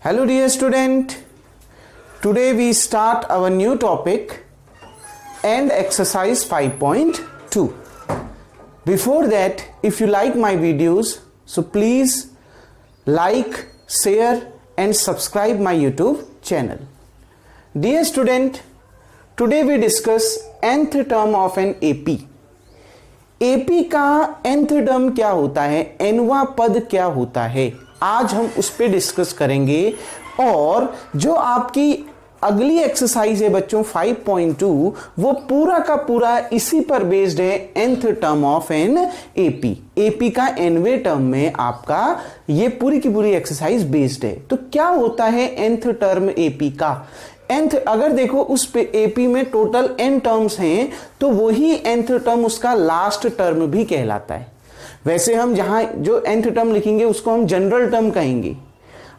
Hello dear student, today we start our new topic and exercise 5.2. Before that, if you like my videos, so please like, share and subscribe my YouTube channel. Dear student, today we discuss nth term of an AP. AP का nth term क्या होता है, nवां पद क्या होता है, आज हम उस पे डिस्कस करेंगे। और जो आपकी अगली एक्सरसाइज है बच्चों 5.2, वो पूरा का पूरा इसी पर बेस्ड है, nth term of an AP। AP का nवें टर्म में आपका ये पूरी की पूरी एक्सरसाइज बेस्ड है। तो क्या होता है nth टर्म AP का? nth अगर देखो उस पे AP में टोटल n टर्म्स हैं, तो वही nth टर्म उसका लास्ट टर्म भी कहलाता है। वैसे हम जहां जो nth टर्म लिखेंगे उसको हम जनरल टर्म कहेंगे,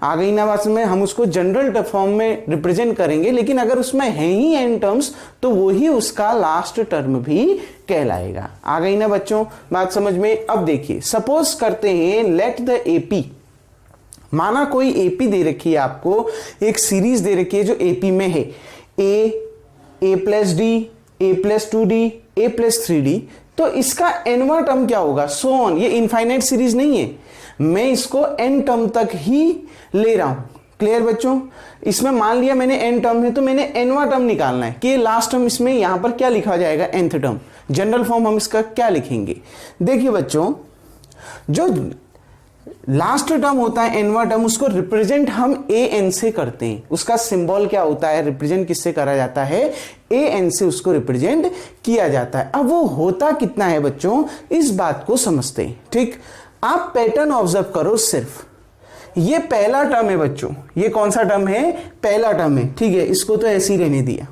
आ गई ना बात में, हम उसको जनरल फॉर्म में रिप्रेजेंट करेंगे। लेकिन अगर उसमें है ही n टर्म्स तो वही उसका लास्ट टर्म भी कहलाएगा। आ गई ना बच्चों बात समझ में? अब देखिए, सपोज करते हैं लेट द AP, माना कोई AP दे रखी है आपको, एक सीरीज दे रखी है जो AP में है A plus D, A plus 2D, A plus 3D। तो इसका nवां टर्म क्या होगा? So on. ये इनफाइनाइट सीरीज नहीं है, मैं इसको n टर्म तक ही ले रहा हूं। क्लियर बच्चों? इसमें मान लिया मैंने n टर्म है तो मैंने nवां टर्म निकालना है कि लास्ट टर्म इसमें यहां पर क्या लिखा जाएगा, nth टर्म। जनरल फॉर्म हम इसका क्या लिखेंगे? देखिए बच्चों, जो लास्ट टर्म होता है nवां टर्म, उसको रिप्रेजेंट हम an से करते हैं। उसका सिंबल क्या होता है, रिप्रेजेंट किससे करा जाता है? an से उसको रिप्रेजेंट किया जाता है। अब वो होता कितना है बच्चों, इस बात को समझते हैं। ठीक, आप पैटर्न ऑब्जर्व करो। सिर्फ ये पहला टर्म है बच्चों, ये कौन सा टर्म है? पहला टर्म है। ठीक है, इसको तो ऐसे ही रहने दिया।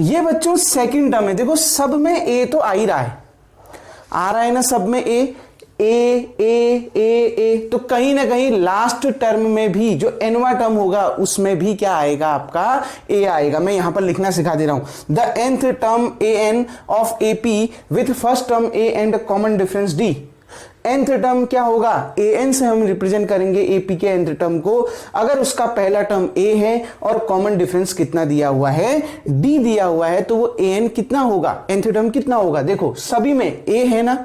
ये बच्चों सेकंड टर्म है। देखो सब में a तो आ ही रहा है, आ रहा है ना सब में a, ए। तो कहीं ना कहीं लास्ट टर्म में भी जो nवां टर्म होगा उसमें भी क्या आएगा, आपका a आएगा। मैं यहां पर लिखना सिखा दे रहा हूं, the nth term an of AP with first term a and common difference d। nth term क्या होगा? an से हम रिप्रेजेंट करेंगे AP के nth टर्म को। अगर उसका पहला टर्म a है और कॉमन डिफरेंस कितना दिया हुआ है, d दिया हुआ है, तो वो an कितना होगा, nth टर्म कितना होगा? देखो सभी में a है ना,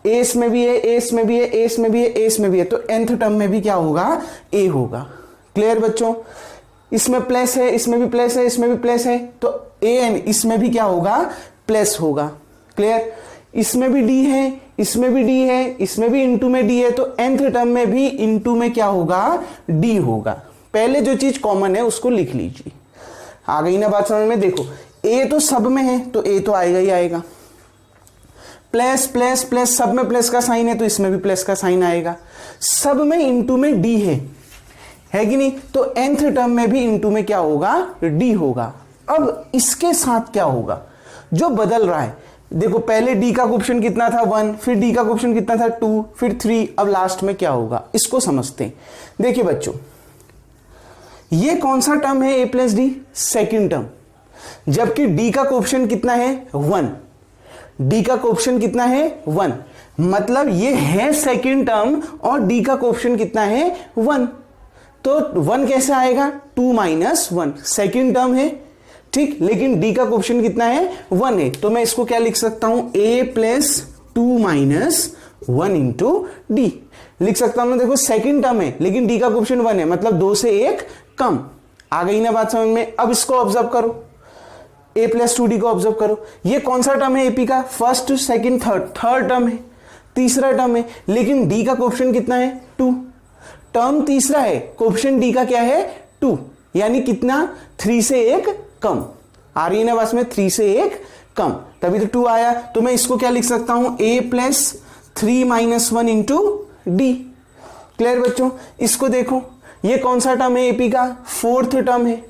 a इसमें भी है, a इसमें भी है, a इसमें भी है, a इसमें भी है, तो nth टर्म में भी क्या होगा? a होगा। क्लियर बच्चों? इसमें प्लस है, इसमें भी प्लस है, इसमें भी प्लस है, तो an इसमें भी क्या होगा? प्लस होगा। क्लियर? इसमें भी d है, इसमें भी d है, इसमें भी इंटू में d है, तो nth टर्म में भी इंटू में क्या होगा? d होगा। पहले जो चीज कॉमन है उसको लिख लीजिए। आ गई ना बात समझ में? देखो a तो सब में है तो a तो आएगा ही आएगा, प्लस प्लस प्लस, सब में प्लस का साइन है तो इसमें भी प्लस का साइन आएगा, सब में इंटू में d है कि नहीं? तो nth टर्म में भी इंटू में क्या होगा? d होगा। अब इसके साथ क्या होगा जो बदल रहा है? देखो पहले d का कोएफिशिएंट कितना था? 1, फिर d का कोएफिशिएंट कितना था? 2, फिर 3, अब लास्ट में क्या होगा इसको समझते हैं। देखिए बच्चों, ये कौन सा टर्म है? a plus D, second term, जबकि d का कोएफिशिएंट कितना है? 1। d का कोएफिशिएंट कितना है? 1। मतलब ये है सेकंड टर्म और d का कोएफिशिएंट कितना है? 1। तो 1 कैसे आएगा? 2 माइनस 1, सेकंड टर्म है। ठीक, लेकिन d का कोएफिशिएंट कितना है? 1 है, तो मैं इसको क्या लिख सकता हूं? a plus 2 minus 1 into D लिख सकता हूं ना। देखो सेकंड टर्म है लेकिन d का कोएफिशिएंट 1 है, मतलब 2 से 1 कम। आ गई ना बात समझ में? अब इसको ऑब्जर्व करो, a प्लस 2d को ऑब्जर्व करो। ये कौन सा टर्म है AP का? फर्स्ट, सेकंड, थर्ड टर्म है, तीसरा टर्म है, लेकिन d का कोएफिशिएंट कितना है? 2। टर्म तीसरा है, कोएफिशिएंट d का क्या है? 2, यानी कितना? 3 से 1 कम। आ रही है ना बस में? 3 से 1 कम, तभी तो 2 आया। तो मैं इसको क्या लिख सकता हूं? a plus 3 minus 1 into D. Clear बच्चों? इसको देखो, ये कौन सा टर्म है AP का? फोर्थ टर्म है।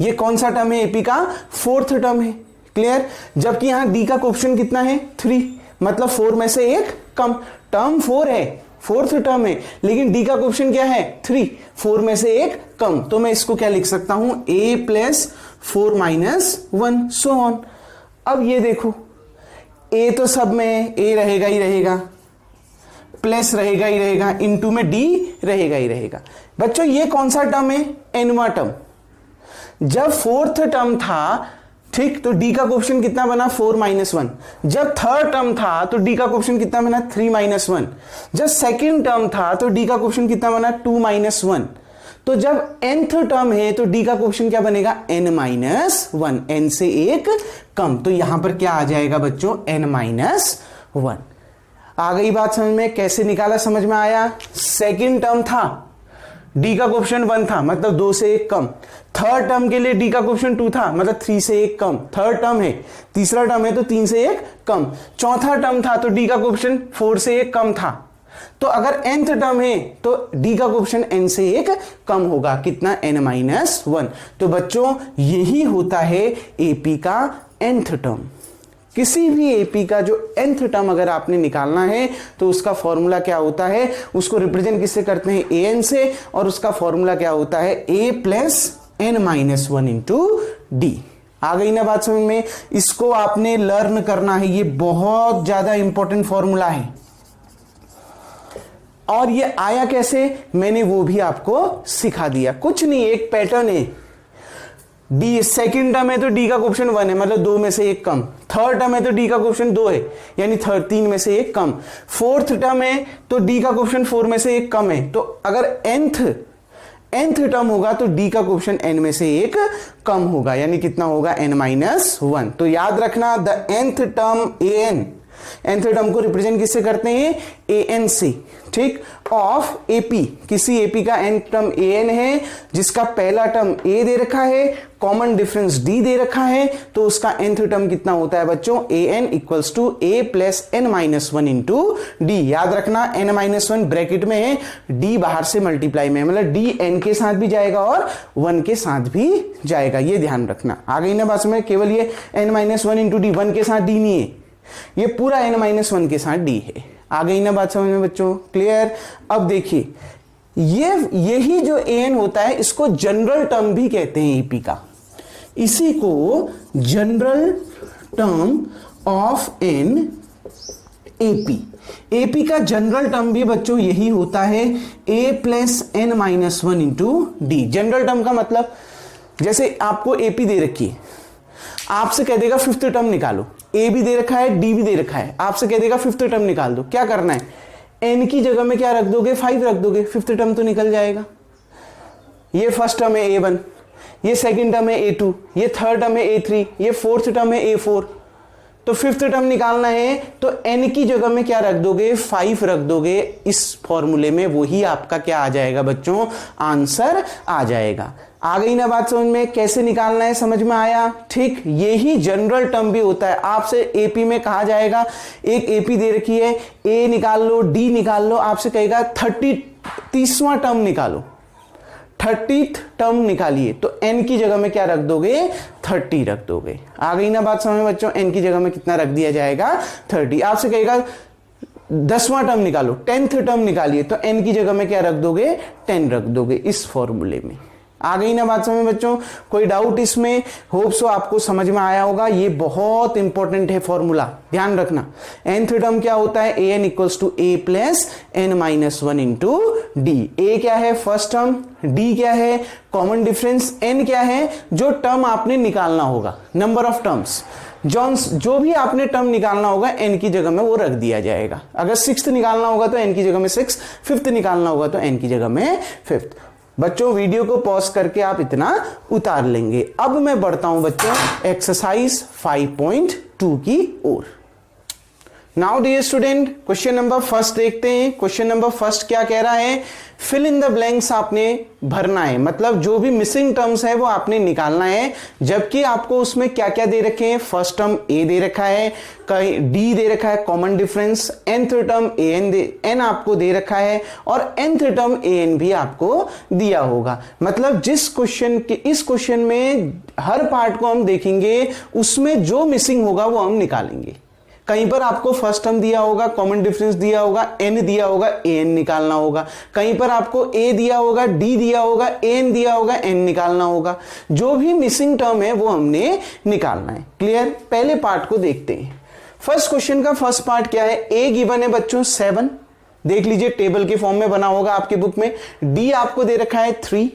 ये कौन सा टर्म है AP का? फोर्थ टर्म है। क्लियर? जबकि यहां d का कोएफिशिएंट कितना है? 3, मतलब 4 में से 1 कम। टर्म 4 है, फोर्थ टर्म है, लेकिन d का कोएफिशिएंट क्या है? 3, 4 में से 1 कम। तो मैं इसको क्या लिख सकता हूं? a plus 4 minus 1, so on. अब ये देखो, a तो सब में है, a रहेगा ही रहेगा, प्लस रहेगा ही रहेगा, इनटू में डी रहेगा ही रहेगा। बच्चों ये कौन सा टर्म है, एनवा टर्म। जब फोर्थ टर्म था, ठीक, तो डी का कोएफिशिएंट कितना बना 4 - 1। जब थर्ड टर्म था तो डी का कोएफिशिएंट कितना बना 3 - 1। जब सेकंड टर्म था तो डी का कोएफिशिएंट कितना बना 2 - 1। तो जब nth टर्म है तो डी का कोएफिशिएंट क्या बनेगा n - 1, n से एक कम। तो यहां पर क्या आ जाएगा बच्चों n - 1। आ गई बात समझ में, कैसे निकाला समझ में आया। सेकंड टर्म था, डी का कोएफिशिएंट 1 था, मतलब 2 से एक कम। थर्ड टर्म के लिए डी का कोएफिशिएंट 2 था, मतलब 3 से एक कम। थर्ड टर्म है, तीसरा टर्म है तो 3 से एक कम। चौथा टर्म था तो डी का कोएफिशिएंट 4 से एक कम था। तो अगर nth टर्म है तो डी का कोएफिशिएंट n से एक कम होगा, कितना n - 1। तो बच्चों यही होता है एपी का nth टर्म। किसी भी एपी का जो nth टर्म अगर आपने निकालना है तो उसका फॉर्मूला क्या होता है, उसको रिप्रेजेंट किससे करते हैं, an से, और उसका फॉर्मूला क्या होता है a + n - 1 इंटू डी। आ गई ना बात समझ में। इसको आपने लर्न करना है, ये बहुत ज्यादा इंपॉर्टेंट फॉर्मूला है। और ये आया कैसे, मैंने वो भी आपको सिखा दिया। कुछ नहीं, एक पैटर्न है। डी सेकंड टर्म है तो डी का कोएफिशिएंट 1 है, मतलब 2 में से एक कम। थर्ड टर्म है तो डी का कोएफिशिएंट 2 है, यानी 3 में से एक कम। फोर्थ टर्म है तो डी का कोएफिशिएंट 4 में से एक कम है। तो अगर nth टर्म होगा तो डी का कोएफिशिएंट n में से एक कम होगा, यानी कितना होगा n - 1। तो याद रखना, the nth term nth term को रिप्रेजेंट किससे करते हैं, an से, ठीक, ऑफ एपी। किसी एपी का nth टर्म an है जिसका पहला टर्म a दे रखा है, कॉमन डिफरेंस d दे रखा है, तो उसका nth टर्म कितना होता है बच्चों, an = a + n - 1 into D. याद रखना n - 1 ब्रैकेट में है, d बाहर से मल्टीप्लाई में है, मतलब d n के साथ भी जाएगा और 1 के साथ भी जाएगा, ये ध्यान रखना। आ गई ना बात समझ, केवल ये n - 1 इंटू डी, 1 के साथ d नहीं है, ये पूरा n - 1 के साथ d है। आ गई ना बात समझ में बच्चों, क्लियर। अब देखिए, यही जो an होता है इसको जनरल टर्म भी कहते हैं एपी का। इसी को general term of an AP, AP का जनरल टर्म भी बच्चों यही होता है, a + n - 1 into D. General term का मतलब, जैसे आपको एपी दे रखी है, आपसे कह देगा फिफ्थ टर्म निकालो, ए भी दे रखा है, डी भी दे रखा है, आपसे कह देगा फिफ्थ टर्म निकाल दो। क्या करना है, एन की जगह में क्या रख दोगे, 5 रख दोगे, फिफ्थ टर्म तो निकल जाएगा। ये फर्स्ट टर्म है a1, ये सेकंड टर्म है a2, ये थर्ड टर्म है a3, ये फोर्थ टर्म है a4। तो फिफ्थ टर्म निकालना है तो n की जगह में क्या रख दोगे, 5 रख दोगे। इस फॉर्मूले में वही आपका क्या आ जाएगा बच्चों, आंसर आ जाएगा। आ गई ना बात समझ में, कैसे निकालना है समझ में आया, ठीक। यही जनरल टर्म भी होता है। आपसे एपी में कहा जाएगा, एक एपी दे रखी है, ए निकाल लो, डी निकाल लो, आपसे कहेगा 30वां टर्म निकालो, 30th टर्म निकालिए, तो n की जगह में क्या रख दोगे, 30 रख दोगे। आ गई ना बात समझ में बच्चों, n की जगह में कितना रख दिया जाएगा, 30। आपसे कहेगा 10वां टर्म निकालो, 10th टर्म निकालिए, तो n की जगह में क्या रख दोगे, 10 रख दोगे इस फॉर्मूले में। आ गई ना बात समझ में बच्चों, कोई डाउट इसमें, होप सो आपको समझ में आया होगा। ये बहुत इंपॉर्टेंट है फॉर्मूला, ध्यान रखना। nth टर्म क्या होता है, an = a + n - 1 into D. a क्या है, फर्स्ट टर्म, d क्या है, कॉमन डिफरेंस, n क्या है, जो टर्म आपने निकालना होगा, नंबर ऑफ टर्म्स, जो भी आपने टर्म निकालना होगा n की जगह में वो रख दिया जाएगा। अगर 6th निकालना होगा तो n की जगह में 6, 5th निकालना होगा तो n की जगह में 5th। बच्चों वीडियो को पॉज करके आप इतना उतार लेंगे। अब मैं बढ़ता हूं बच्चों एक्सरसाइज 5.2 की ओर। Now dear student, question number first देखते हैं। क्वेश्चन नंबर फर्स्ट क्या कह रहा है, फिल इन द ब्लैंक्स आपने भरना है, मतलब जो भी मिसिंग टर्म्स है वो आपने निकालना है। जबकि आपको उसमें क्या क्या दे रखे हैं, फर्स्ट टर्म a दे रखा है, कहीं d दे रखा है, common difference, nth term n आपको दे रखा है, और nth टर्म an भी आपको दिया होगा। मतलब जिस क्वेश्चन के, इस क्वेश्चन में हर पार्ट को हम देखेंगे, उसमें जो मिसिंग होगा वो हम निकालेंगे। कहीं पर आपको फर्स्ट टर्म दिया होगा, कॉमन डिफरेंस दिया होगा, n दिया होगा, an निकालना होगा। कहीं पर आपको a दिया होगा, d दिया होगा, an दिया होगा, n निकालना होगा। जो भी मिसिंग टर्म है वो हमने निकालना है। क्लियर। पहले पार्ट को देखते हैं। फर्स्ट क्वेश्चन का फर्स्ट पार्ट क्या है, a गिवन है बच्चों 7, देख लीजिए टेबल के फॉर्म में बना होगा आपके बुक में। डी आपको दे रखा है 3,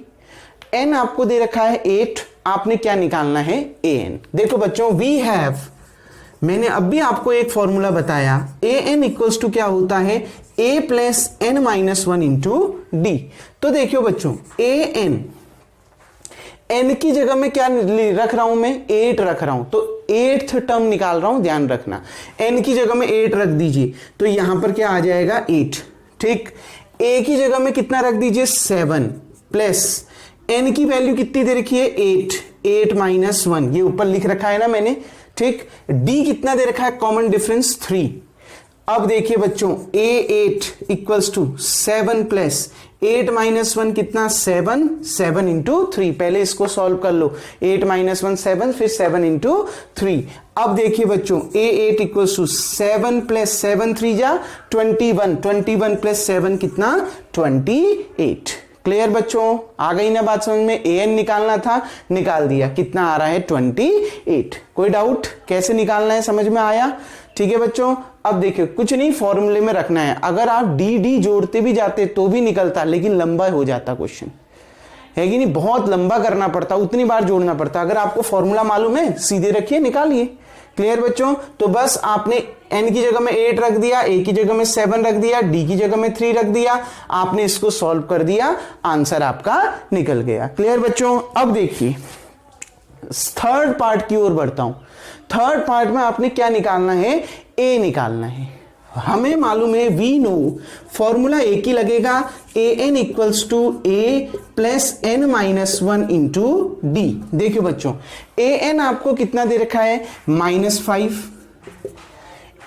एन आपको दे रखा है 8, आपने क्या निकालना है ए एन। देखो बच्चों वी हैव, मैंने अब भी आपको एक फॉर्मूला बताया, ए एन इक्वल्स टू क्या होता है a plus n minus 1 into d. तो देखियो बच्चों ए एन, एन की जगह में क्या रख रहा हूं मैं 8 रख रहा हूं, तो 8th टर्म निकाल रहा हूं, ध्यान रखना एन की जगह में 8 रख दीजिए तो यहां पर क्या आ जाएगा 8, ठीक। ए की जगह में कितना रख दीजिए 7 प्लस एन की वैल्यू कितनी दे रखी है 8 माइनस 1, ये ऊपर लिख रखा है ना मैंने, ठीक। डी कितना दे रखा है कॉमन डिफरेंस 3। अब देखिए बच्चों A8 equals to 7 plus 8 minus 1 कितना 7 इंटू 3। पहले इसको सॉल्व कर लो, 8 माइनस 1 7, फिर 7 इंटू 3। अब देखिए बच्चों A8 इक्वल्स टू 7 प्लस 7 3 जा 21 प्लस 7 कितना 28। क्लियर बच्चों, आ गई ना बात समझ में। ए एन निकालना था, निकाल दिया, कितना आ रहा है 28। कोई डाउट कैसे निकालना है, समझ में आया? ठीक है बच्चों, अब देखिए कुछ नहीं फॉर्मूले में रखना है, अगर आप डी डी जोड़ते भी जाते तो भी निकलता, लेकिन लंबा हो जाता क्वेश्चन, है कि नहीं, बहुत लंबा करना पड़ता, उतनी बार जोड़ना पड़ता। अगर आपको फॉर्मूला मालूम है सीधे रखिए निकालिए। क्लियर बच्चों, तो बस आपने n की जगह में 8 रख दिया, a की जगह में 7 रख दिया, d की जगह में 3 रख दिया, आपने इसको सॉल्व कर दिया, आंसर आपका निकल गया। क्लियर बच्चों, अब देखिए थर्ड पार्ट की ओर बढ़ता हूं। थर्ड पार्ट में आपने क्या निकालना है, a निकालना है। हमें मालूम है वी नो, फॉर्मूला एक ही लगेगा, a n equals to a plus n minus 1 into d. देखियो बच्चों ए एन आपको कितना दे रखा है -5,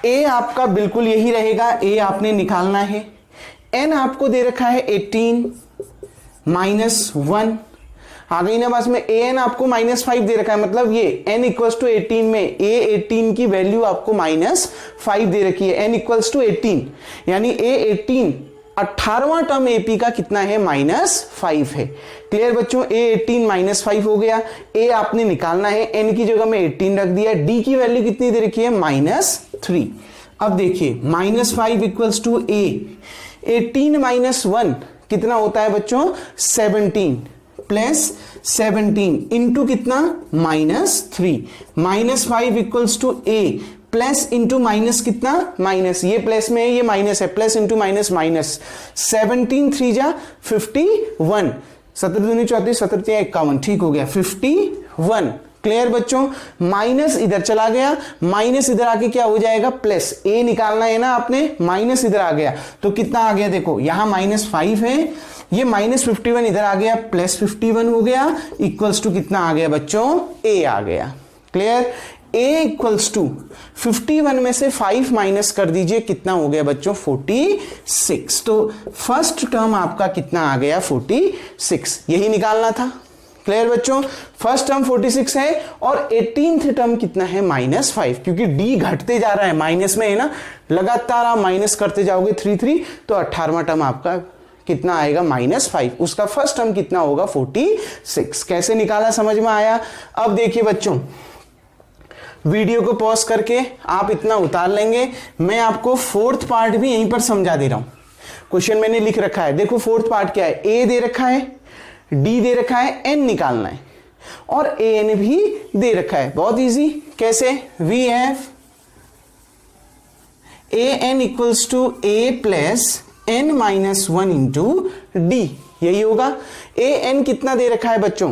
ए आपका बिल्कुल यही रहेगा, ए आपने निकालना है। एन आपको दे रखा है 18 -1, आ गई ना बस में। ए एन आपको -5 दे रखा है, मतलब ये n इक्वल्स टू 18 में ए 18 की वैल्यू आपको -5 दे रखी है, n इक्वल्स टू 18, यानी ए 18 18वां टर्म एपी का कितना है -5 है। क्लियर बच्चों, ए 18 -5 हो गया, ए आपने निकालना है, n की जगह में 18 रख दिया, डी की वैल्यू कितनी दे रखी है -3। अब देखिए -5 इक्वल्स टू ए 18 -1 कितना होता है बच्चों 17 प्लस 17 इंटू कितना -3, -5 equals to a plus into minus कितना माइनस, ये प्लस में है ये माइनस है, प्लस इंटू माइनस माइनस, 17 3 जा 51, 17 दूनी 34 17 51, ठीक हो गया 51। क्लियर बच्चों, माइनस इधर चला गया, माइनस इधर आके क्या हो जाएगा प्लस, ए निकालना है ना आपने, माइनस इधर आ गया तो कितना आ गया, देखो यहां -5 है, ये -51 इधर आ गया, +51 हो गया, इक्वल्स टू कितना आ गया बच्चों ए आ गया। क्लियर, ए इक्वल्स टू 51 में से 5 माइनस कर दीजिए, कितना हो गया बच्चों 46। तो फर्स्ट टर्म आपका कितना आ गया 46, यही निकालना था। क्लियर बच्चों, फर्स्ट टर्म 46 है और 18th टर्म कितना है -5, क्योंकि डी घटते जा रहा है, माइनस में है ना, लगातार आप माइनस करते जाओगे 3 3, तो 18वां टर्म आपका कितना आएगा -5, उसका फर्स्ट टर्म कितना होगा 46। कैसे निकाला समझ में आया? अब देखिए बच्चों, वीडियो को पॉज करके आप इतना उतार लेंगे, मैं आपको फोर्थ पार्ट भी यहीं पर समझा दे रहा हूं। क्वेश्चन मैंने लिख रखा है, देखो फोर्थ पार्ट क्या है, ए दे रखा है, डी दे रखा है, एन निकालना है, और ए एन भी दे रखा है। बहुत इजी, कैसे, we have a n equals to a plus n -1 into d, यही होगा। ए एन कितना दे रखा है बच्चों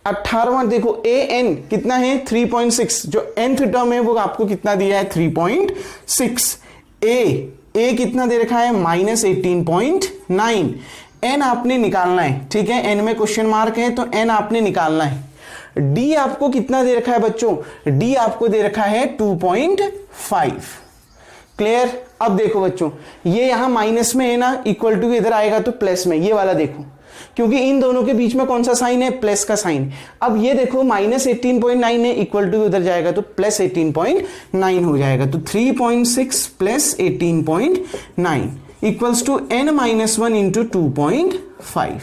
18वां, देखो ए एन कितना है 3.6, जो nth टर्म है वो आपको कितना दिया है 3.6। ए कितना दे रखा है -18.9, n आपने निकालना है, ठीक है, n में क्वेश्चन मार्क है तो n आपने निकालना है। डी आपको कितना दे रखा है बच्चों, डी आपको दे रखा है 2.5। क्लियर, अब देखो बच्चों, ये यहां माइनस में है ना, इक्वल टू इधर आएगा तो प्लस में, ये वाला देखो, क्योंकि इन दोनों के बीच में कौन सा साइन है, प्लस का साइन। अब ये देखो -18.9 है, इक्वल टू उधर जाएगा तो +18.9 हो जाएगा, तो 3.6 plus 18.9 equals to n-1 into 2.5।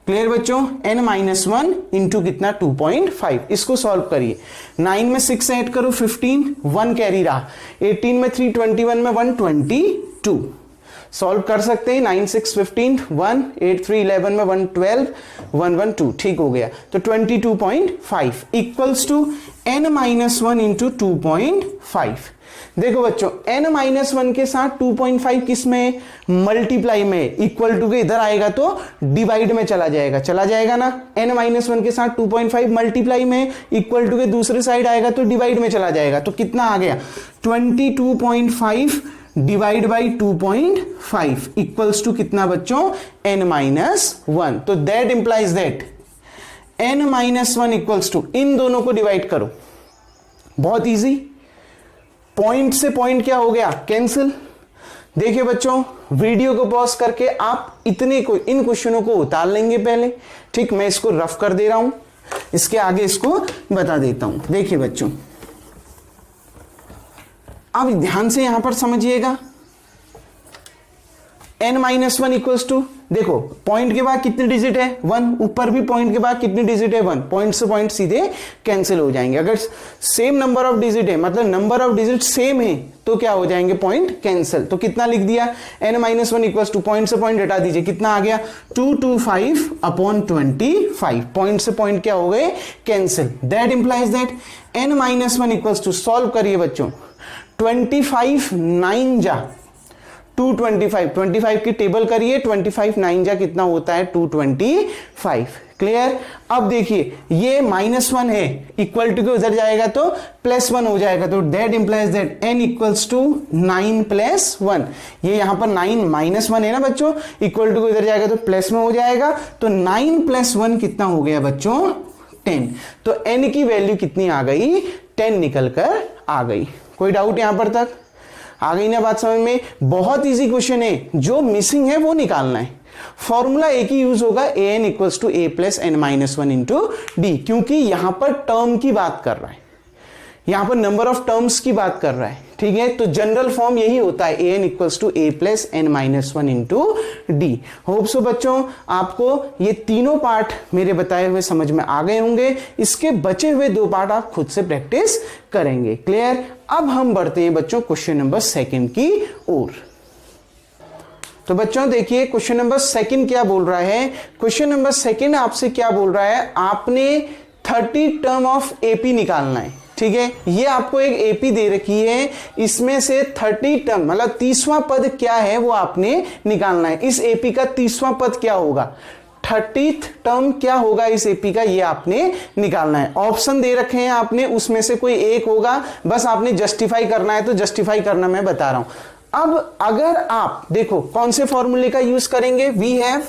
Clear बच्चों, n-1 इंटू कितना 2.5, इसको सॉल्व करिए। 9 में 6 ऐड करो 15, 1 कैरी रहा, 18 में 3 21 में 1 22, सॉल्व कर सकते हैं। 9 6 15 1 8 3 11 में 1 12 1 1 2 ठीक हो गया। तो 22.5 equals to n minus 1 into 2.5। देखो बच्चों n माइनस 1 के साथ 2.5 किस में, मल्टीप्लाई में, इक्वल टू के इधर आएगा तो डिवाइड में चला जाएगा ना। n माइनस 1 के साथ 2.5 मल्टीप्लाई में, इक्वल टू के दूसरे साइड आएगा तो डिवाइड में चला जाएगा। तो कितना आ गया 22.5 डिवाइड बाई 2.5 इक्वल्स टू कितना बच्चों, n माइनस 1। तो that implies that n minus 1 equals to, इन दोनों को डिवाइड करो, बहुत इजी, पॉइंट से पॉइंट क्या हो गया, कैंसिल। देखिए बच्चों वीडियो को पॉज करके आप इन क्वेश्चनों को उतार लेंगे पहले, ठीक। मैं इसको रफ कर दे रहा हूं, इसके आगे इसको बता देता हूं। देखिए बच्चों अब ध्यान से यहां पर समझिएगा, n माइनस 1 इक्वल्स टू, देखो पॉइंट के बाद कितने डिजिट है 1, ऊपर भी पॉइंट के बाद कितने डिजिट है 1, पॉइंट से पॉइंट सीधे कैंसिल हो जाएंगे। अगर सेम नंबर ऑफ डिजिट है, मतलब नंबर ऑफ डिजिट सेम है, तो क्या हो जाएंगे, पॉइंट कैंसिल। तो कितना लिख दिया, n minus 1 equals to, point से पॉइंट हटा दीजिए, कितना आ गया 225 अपॉन 25, पॉइंट से पॉइंट क्या हो गए, cancel. That implies that n minus 1 equals to, solve करिए बच्चों, 25 9 जा 225 की टेबल करिए, 25 9 जा कितना होता है 225। क्लियर। अब देखिए ये -1 है, इक्वल टू के उधर जाएगा तो +1 हो जाएगा। तो that implies that n equals to 9 + 1। ये यहां पर 9 -1 है ना बच्चों, इक्वल टू के उधर जाएगा तो प्लस में हो जाएगा। तो 9 + 1 कितना हो गया बच्चों, 10। तो n की वैल्यू कितनी आ गई, 10 निकल कर आ गई। कोई डाउट यहां पर तक आ गई ना बात समझ में। बहुत इजी क्वेश्चन है, जो मिसिंग है वो निकालना है। फॉर्मूला एक ही यूज होगा, an equals to a + n - 1 into d, क्योंकि यहां पर टर्म की बात कर रहा है, यहां पर नंबर ऑफ टर्म्स की बात कर रहा है, ठीक है। तो जनरल फॉर्म यही होता है, an equals to a + n - 1 into d. Hope so बच्चों आपको ये तीनों पार्ट मेरे बताए हुए समझ में आ गए होंगे। इसके बचे हुए 2 पार्ट आप खुद से प्रैक्टिस करेंगे। क्लियर। अब हम बढ़ते हैं बच्चों क्वेश्चन नंबर 2 की ओर। तो बच्चों देखिए क्वेश्चन नंबर 2 क्या बोल रहा है। क्वेश्चन नंबर 2 आपसे क्या बोल रहा है, आपने 30 टर्म ऑफ एपी निकालना है, ठीक है। ये आपको एक एपी दे रखी है, इसमें से 30 टर्म मतलब 30वां पद क्या है वो आपने निकालना है। इस एपी का 30वां पद क्या होगा, 30th टर्म क्या होगा इस एपी का, ये आपने निकालना है। ऑप्शन दे रखे हैं आपने, उसमें से कोई एक होगा, बस आपने जस्टिफाई करना है। तो जस्टिफाई करना मैं बता रहा हूं। अब अगर आप देखो कौन से फॉर्मूले का यूज करेंगे, वी हैव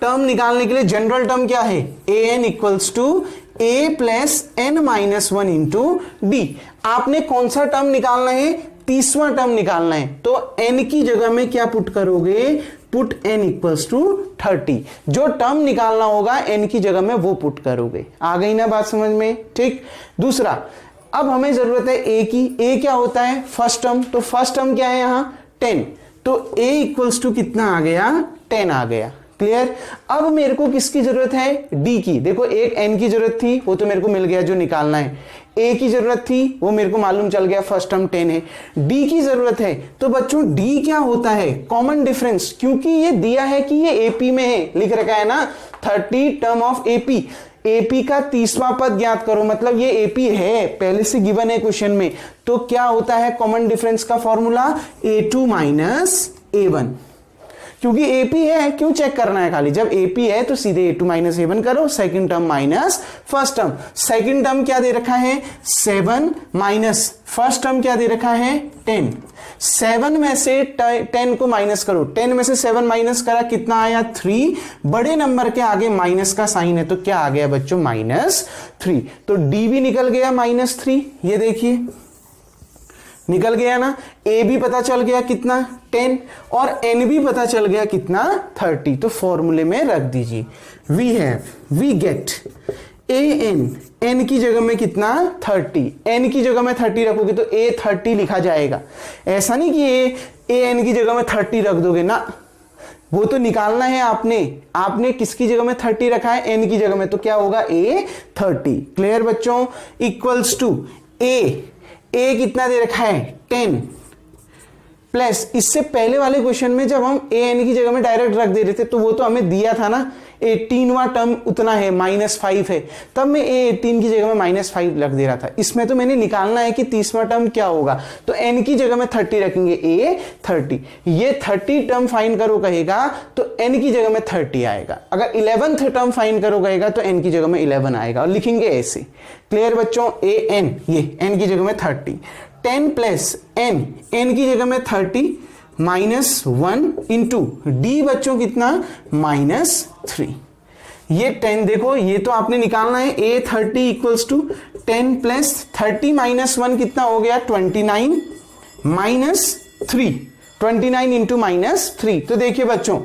टर्म निकालने के लिए जनरल टर्म क्या है, an equals to a + n - 1 into d. आपने कौन सा टर्म निकालना है, 30वां टर्म निकालना है। तो n की जगह में क्या पुट करोगे, पुट n इक्वल्स टू 30। जो टर्म निकालना होगा n की जगह में वो पुट करोगे। आ गई ना बात समझ में, ठीक। दूसरा, अब हमें जरूरत है a की। a क्या होता है, फर्स्ट टर्म। तो फर्स्ट टर्म क्या है यहां 10। तो a इक्वल्स टू कितना आ गया, 10 आ गया। क्लियर। अब मेरे को किसकी जरूरत है, डी की। देखो एक n की जरूरत थी, वो तो मेरे को मिल गया जो निकालना है। a की जरूरत थी, वो मेरे को मालूम चल गया, फर्स्ट टर्म 10 है। d की जरूरत है, तो बच्चों d क्या होता है, कॉमन डिफरेंस। क्योंकि ये दिया है कि ये AP में है, लिख रखा है ना 30 टर्म ऑफ AP। AP का 30वां पद ज्ञात करो, मतलब ये AP है, पहले से गिवन है क्वेश्चन में। तो क्या होता है कॉमन डिफरेंस का फॉर्मूला, A2 - A1। क्योंकि AP है, क्यों चेक करना है, खाली जब AP है तो सीधे A2 - A1 करो, second term minus first term. Second term क्या दे रखा है 7 माइनस फर्स्ट टर्म क्या दे रखा है 10। 7 में से 10 को माइनस करो, 10 में से 7 माइनस करा, कितना आया 3। बड़े नंबर के आगे माइनस का साइन है तो क्या आ गया बच्चों -3। तो D भी निकल गया -3, ये देखिए निकल गया ना। A भी पता चल गया कितना 10 और N भी पता चल गया कितना 30। तो फॉर्मूले में रख दीजिए, वी गेट an, n की जगह में कितना 30, n की जगह में 30 रखोगे तो a 30 लिखा जाएगा। ऐसा नहीं कि an की जगह में 30 रख दोगे ना, वो तो निकालना है आपने किसकी जगह में 30 रखा है, n की जगह में, तो क्या होगा a 30। क्लियर बच्चों। इक्वल्स टू a कितना दे रखा है 10, प्लस इससे पहले वाले क्वेश्चन में जब हम ए एन की जगह में डायरेक्ट रख दे रहे थे तो वो तो हमें दिया था ना 18वां टर्म उतना है -5 है, तब मैं ए 18 की जगह में -5 रख दे रहा था। इसमें तो मैंने निकालना है कि 30वां टर्म क्या होगा, तो एन की जगह में 30 रखेंगे, ए 30, ये 30 टर्म फाइंड करो कहेगा तो एन की जगह में 30 आएगा। अगर 11th टर्म फाइंड करो कहेगा तो एन की जगह में 11 आएगा और लिखेंगे ऐसे। क्लियर बच्चों, ए एन, ये एन की जगह में 30, 10 प्लस एन, एन की जगह में 30 -1 इंटू डी बच्चों कितना -3। ये 10 देखो, ये तो आपने निकालना है, ए 30 इक्वल्स टू 10 प्लस 30 -1 कितना हो गया 29 -3, 29 इंटू -3। तो देखिए बच्चों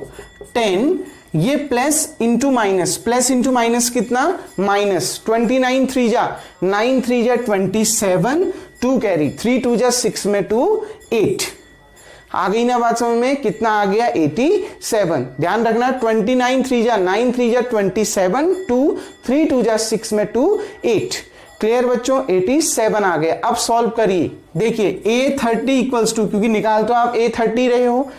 10 ये plus into minus, plus into minus कितना माइनस, 29 3 जा 9 3 जा 27, 2 कैरी 3 2 जा 6 में 2 8। आ गई ना बात समझ में, कितना आ गया 87। ध्यान रखना 29 3 जा 9 3 जा 27, 2 3 2 जा 6 में 2 8। क्लियर बच्चों, 87 आ गया। अब सॉल्व करिए, देखिए ए 30 इक्वल्स टू, क्योंकि निकाल तो आप ए 30 रहे हो,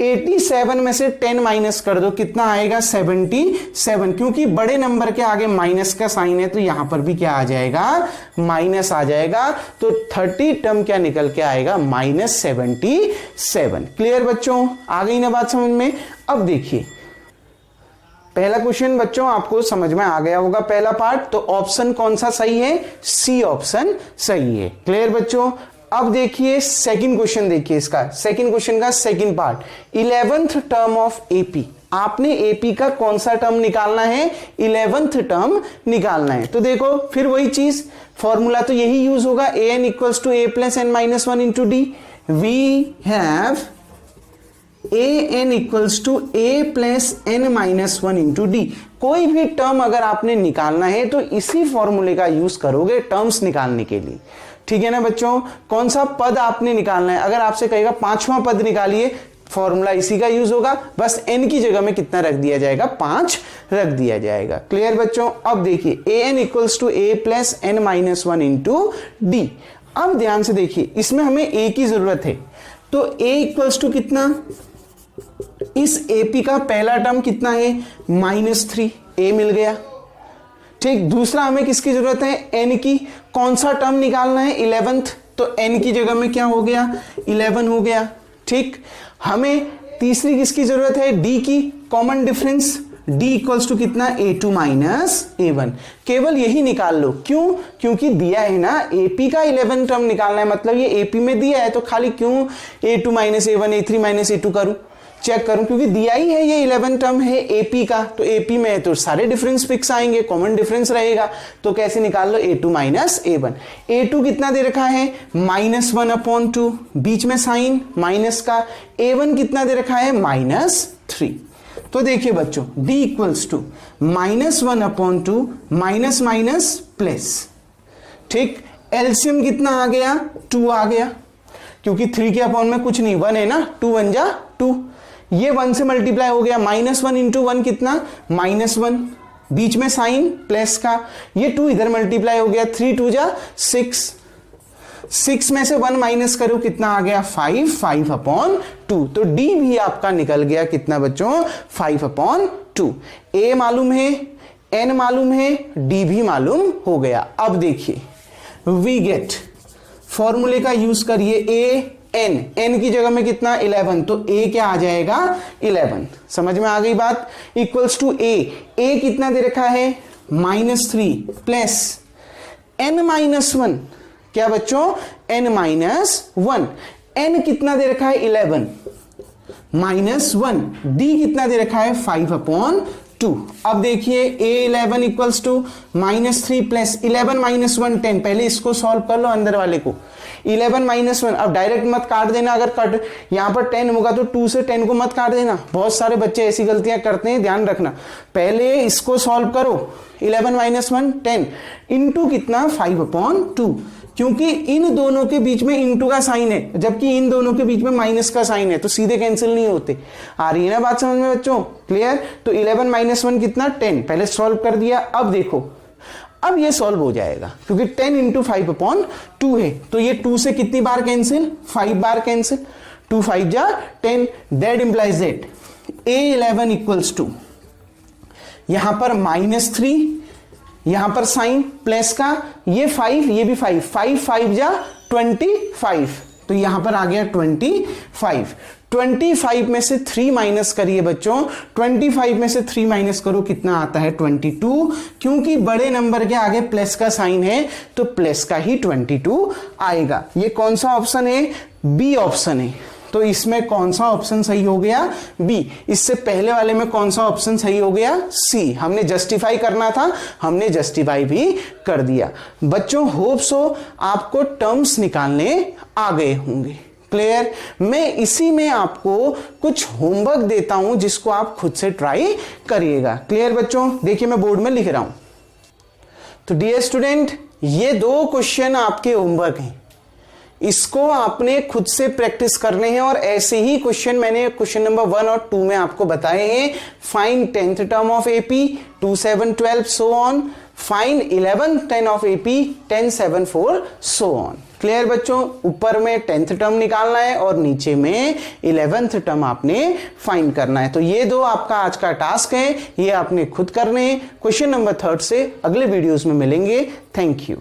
87 में से 10 माइनस कर दो, कितना आएगा 77, क्योंकि बड़े नंबर के आगे माइनस का साइन है तो यहां पर भी क्या आ जाएगा माइनस आ जाएगा। तो 30 टर्म क्या निकल के आएगा -77। क्लियर बच्चों, आ गई ना बात समझ में। अब देखिए पहला क्वेश्चन बच्चों आपको समझ में आ गया होगा, पहला पार्ट, तो ऑप्शन कौन सा सही है, सी ऑप्शन सही है। क्लियर बच्चों, अब देखिए सेकंड क्वेश्चन, देखिए इसका सेकंड क्वेश्चन का second part, 11th term of AP. आपने एपी का कौन सा टर्म निकालना है, 11th टर्म निकालना है। तो देखो फिर वही चीज, फॉर्मूला तो यही यूज होगा, a n equals to a plus n minus 1 into d. We have a n equals to a plus n minus 1 into d. कोई भी टर्म अगर आपने निकालना है तो इसी फॉर्मूले का यूज करोगे टर्म्स निकालने के लिए, ठीक है ना बच्चों। कौन सा पद आपने निकालना है, अगर आपसे कहेगा 5वां पद निकालिए, फॉर्मूला इसी का यूज होगा, बस एन की जगह में कितना रख दिया जाएगा 5 रख दिया जाएगा। क्लियर बच्चों, अब देखिए a n equals to a plus n minus 1 into d. अब ध्यान से देखिए, इसमें हमें ए की जरूरत है, तो ए इक्वल्स टू कितना, इस एपी का पहला टर्म कितना है -3, ए मिल गया, ठीक। दूसरा हमें किसकी जरूरत है, एन की। कौन सा टर्म निकालना है 11th, तो एन की जगह में क्या हो गया 11 हो गया, ठीक। हमें तीसरी किसकी जरूरत है, डी की, common difference, d equals to कितना a2 माइनस a1। केवल यही निकाल लो, क्यों, क्योंकि दिया है ना एपी का 11 टर्म निकालना है, मतलब ये एपी में दिया है, तो खाली क्यों a2 minus a1 a3 minus a2 करूं, चेक करूं, क्योंकि दिया ही है ये 11 टर्म है एपी का, तो एपी में है तो सारे डिफरेंस फिक्स आएंगे, कॉमन डिफरेंस रहेगा, तो कैसे निकाल लो a2 माइनस a1। a2 कितना दे रखा है -1/2, बीच में साइन माइनस का, a1 कितना दे रखा है -3। तो देखिए बच्चों d equals to -1/2 minus minus plus, ठीक। एलसीएम कितना आ गया 2 आ गया, क्योंकि 3 के अपॉन में कुछ नहीं, 1 है ना, 2 1 जा 2, ये 1 से मल्टीप्लाई हो गया, -1 इंटू 1 कितना -1, बीच में साइन प्लस का, ये 2 इधर मल्टीप्लाई हो गया, 3 2 जा 6, 6 में से 1 माइनस करो कितना आ गया 5, 5/2। तो डी भी आपका निकल गया कितना बच्चों 5/2। ए मालूम है, एन मालूम है, डी भी मालूम हो गया। अब देखिए वी गेट, फॉर्मूले का यूज करिए, ए एन, एन की जगह में कितना 11, तो ए क्या आ जाएगा 11। समझ में आ गई बात, इक्वल्स टू ए कितना दे रखा है -3 प्लस एन माइनस 1, क्या बच्चों n -1, n कितना दे रखा है 11 -1, d कितना दे रखा है 5/2। अब देखिए a11 इक्वल्स टू -3 प्लस 11 -1 10, पहले इसको सॉल्व कर लो अंदर वाले को, 11 -1, अब डायरेक्ट मत काट देना, अगर कट यहां पर 10 होगा तो 2 से 10 को मत काट देना, बहुत सारे बच्चे ऐसी गलतियां करते हैं, ध्यान रखना। पहले इसको सॉल्व करो, 11 -1 10 इंटू कितना 5/2, क्योंकि इन दोनों के बीच में इंटू का साइन है, जबकि इन दोनों के बीच में माइनस का साइन है, तो सीधे कैंसिल नहीं होते। आ रही है ना बात समझ में बच्चों, क्लियर। तो 11 -1 कितना 10, पहले सॉल्व कर दिया। अब देखो, अब ये सॉल्व हो जाएगा, क्योंकि 10 इंटू 5/2 है, तो ये 2 से कितनी बार कैंसिल 5 बार कैंसिल, 2 5 जा 10, that implies that A11 equals to, यहां पर -3, यहां पर साइन प्लस का, ये 5 ये भी 5, 5 5 जा 25, तो यहां पर आ गया 25। 25 में से 3 माइनस करिए बच्चों, 25 में से 3 माइनस करो कितना आता है 22, क्योंकि बड़े नंबर के आगे प्लस का साइन है तो प्लस का ही 22 आएगा। ये कौन सा ऑप्शन है? बी ऑप्शन है। तो इसमें कौन सा ऑप्शन सही हो गया? बी। इससे पहले वाले में कौन सा ऑप्शन सही हो गया? सी। हमने जस्टिफाई करना था, हमने जस्टिफाई भी कर दिया। बच्चों होप सो आपको टर्म्स निकालने आ गए होंगे। क्लियर? मैं इसी में आपको कुछ होमवर्क देता हूं जिसको आप खुद से ट्राई करिएगा। क्लियर बच्चों? देखिए मैं बोर्ड में लिख रहा हूं। तो डियर स्टूडेंट, ये 2 क्वेश्चन आपके होमवर्क हैं, इसको आपने खुद से प्रैक्टिस करने हैं। और ऐसे ही क्वेश्चन मैंने क्वेश्चन नंबर 1 और 2 में आपको बताए हैं। Find 10th term of AP 2 7 12 so on, find 11th term of AP 10 7 4 so on. Clear बच्चों? ऊपर में 10th टर्म निकालना है और नीचे में 11th टर्म आपने फाइंड करना है। तो ये 2 आपका आज का टास्क है, ये आपने खुद करने हैं। क्वेश्चन नंबर 3 से अगले वीडियोस में मिलेंगे। Thank you.